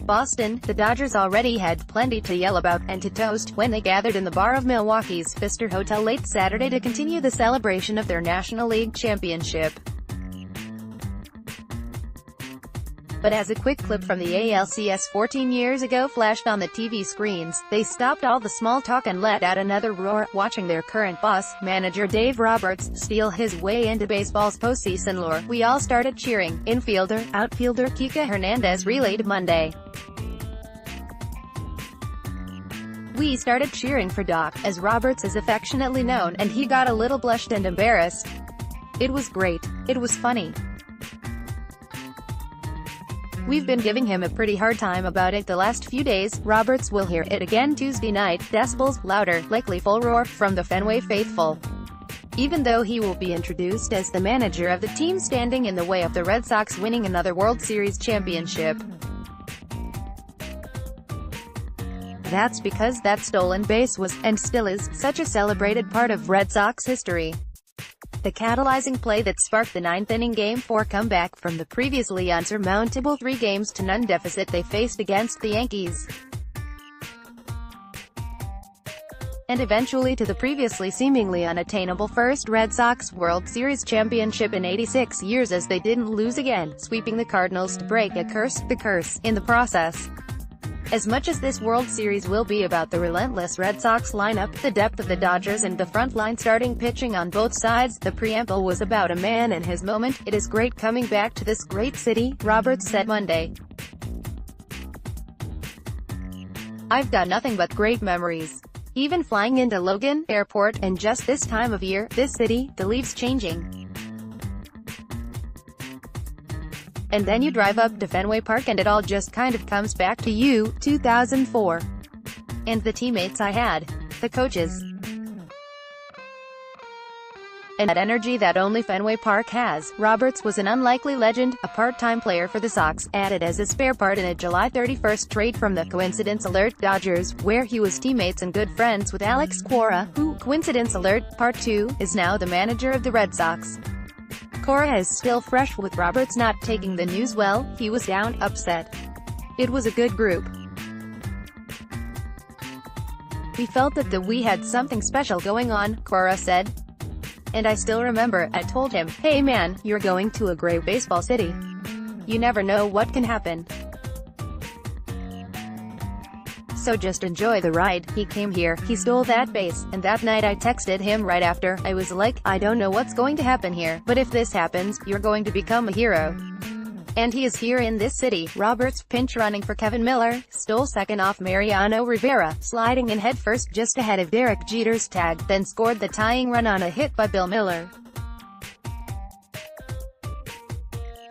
Boston, the Dodgers already had plenty to yell about, and to toast, when they gathered in the bar of Milwaukee's Pfister Hotel late Saturday to continue the celebration of their National League championship. But as a quick clip from the ALCS 14 years ago flashed on the TV screens, they stopped all the small talk and let out another roar, watching their current boss, manager Dave Roberts, steal his way into baseball's postseason lore. "We all started cheering," infielder, outfielder Kike Hernand relayed Monday. "We started cheering for Doc, as Roberts is affectionately known, and he got a little blushed and embarrassed. It was great. It was funny. We've been giving him a pretty hard time about it the last few days. Roberts will hear it again Tuesday night, decibels louder, likely full roar, from the Fenway faithful. Even though he will be introduced as the manager of the team standing in the way of the Red Sox winning another World Series championship. That's because that stolen base was, and still is, such a celebrated part of Red Sox history. The catalyzing play that sparked the ninth-inning Game 4 comeback from the previously unsurmountable 3-0 deficit they faced against the Yankees, and eventually to the previously seemingly unattainable first Red Sox World Series championship in 86 years, as they didn't lose again, sweeping the Cardinals to break the curse, in the process. As much as this World Series will be about the relentless Red Sox lineup, the depth of the Dodgers and the frontline starting pitching on both sides, the preamble was about a man and his moment. "It is great coming back to this great city," Roberts said Monday. "I've got nothing but great memories. Even flying into Logan Airport, and just this time of year, this city, the leaves changing. And then you drive up to Fenway Park and it all just kind of comes back to you, 2004. And the teammates I had. The coaches. And that energy that only Fenway Park has." Roberts was an unlikely legend, a part-time player for the Sox, added as a spare part in a July 31 trade from the coincidence alert Dodgers, where he was teammates and good friends with Alex Cora, who, coincidence alert, part 2, is now the manager of the Red Sox. Cora is still fresh with Roberts not taking the news well. "He was down, upset. It was a good group. We felt that we had something special going on," Cora said. "And I still remember, I told him, hey man, you're going to a great baseball city. You never know what can happen. So just enjoy the ride. He came here, he stole that base, and that night I texted him right after. I was like, I don't know what's going to happen here, but if this happens, you're going to become a hero. And he is here in this city." Roberts, pinch running for Kevin Miller, stole second off Mariano Rivera, sliding in headfirst just ahead of Derek Jeter's tag, then scored the tying run on a hit by Bill Miller.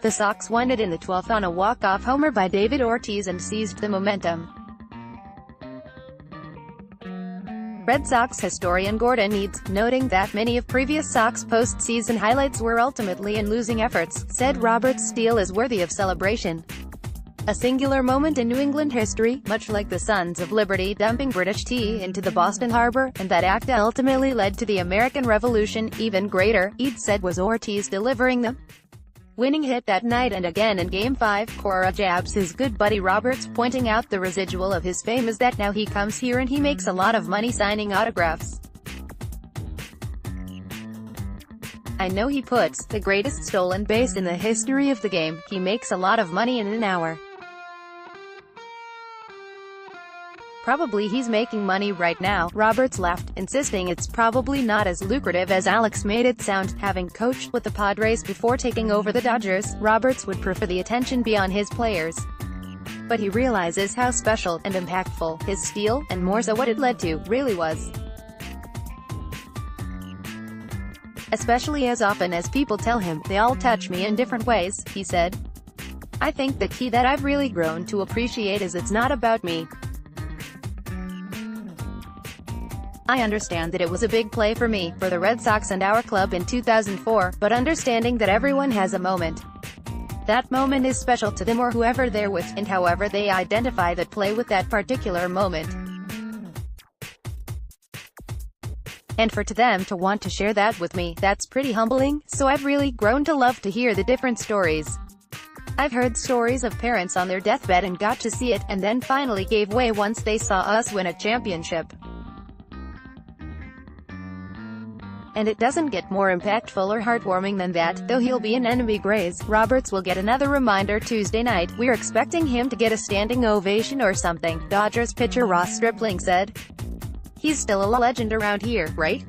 The Sox won it in the 12th on a walk-off homer by David Ortiz and seized the momentum. Red Sox historian Gordon Eads, noting that many of previous Sox postseason highlights were ultimately in losing efforts, said Roberts' steal is worthy of celebration. "A singular moment in New England history, much like the Sons of Liberty dumping British tea into the Boston Harbor, and that act ultimately led to the American Revolution. Even greater," Eads said, was Ortiz delivering the winning hit that night and again in Game 5. Cora jabs his good buddy Roberts, pointing out the residual of his fame is that now he comes here and he makes a lot of money signing autographs. "I know he puts the greatest stolen base in the history of the game. He makes a lot of money in an hour. Probably he's making money right now," Roberts laughed, insisting it's probably not as lucrative as Alex made it sound. Having coached with the Padres before taking over the Dodgers, Roberts would prefer the attention be on his players. But he realizes how special and impactful his steal, and more so what it led to, really was. "Especially as often as people tell him, they all touch me in different ways," he said. "I think the key that I've really grown to appreciate is it's not about me. I understand that it was a big play for me, for the Red Sox and our club in 2004, but understanding that everyone has a moment. That moment is special to them or whoever they're with, and however they identify that play with that particular moment. And for them to want to share that with me, that's pretty humbling, so I've really grown to love to hear the different stories." I've heard stories of parents on their deathbed and got to see it, and then finally gave way once they saw us win a championship. And it doesn't get more impactful or heartwarming than that. Though he'll be an enemy Grays, Roberts will get another reminder Tuesday night. We're expecting him to get a standing ovation or something, Dodgers pitcher Ross Stripling said. He's still a legend around here, right?